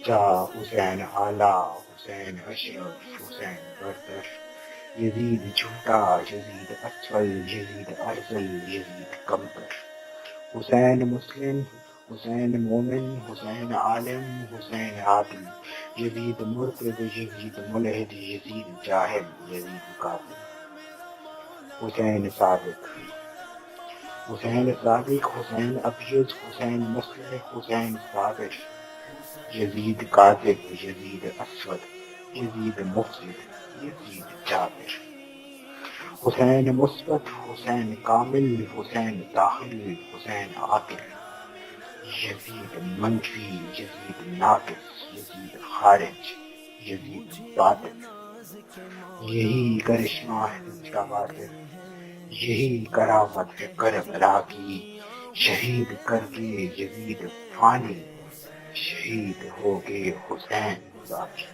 جا حسین اعلیٰ، حسین اشرف، حسین برتر، یزید جھوٹا، یزید اسفل، یزید ارذل، یزید کمتر، حسین مسلم، حسین مومن، حسین عالم، حسین عادل، یزید مرتد، یزید ملحد، یزید جاہل، یزید کافر، حسین صادق، حسین صادق، حسین ابیض، حسین مصلح، حسین صابر، یزید کاذب، یزید اسود، یزید مفسد، یزید جابر، حسین مثبت، حسین کامل، حسین داخل، حسین عاقل، یزید منفی، یزید ناقص، یزید خارج، یزید باطل، یہی کرشمہ ہے مصطفیٰ سے، یہی کرامت ہے کربلا کی، شہید کر کے یزید فانی، شہید ہو گئے حسین باقی۔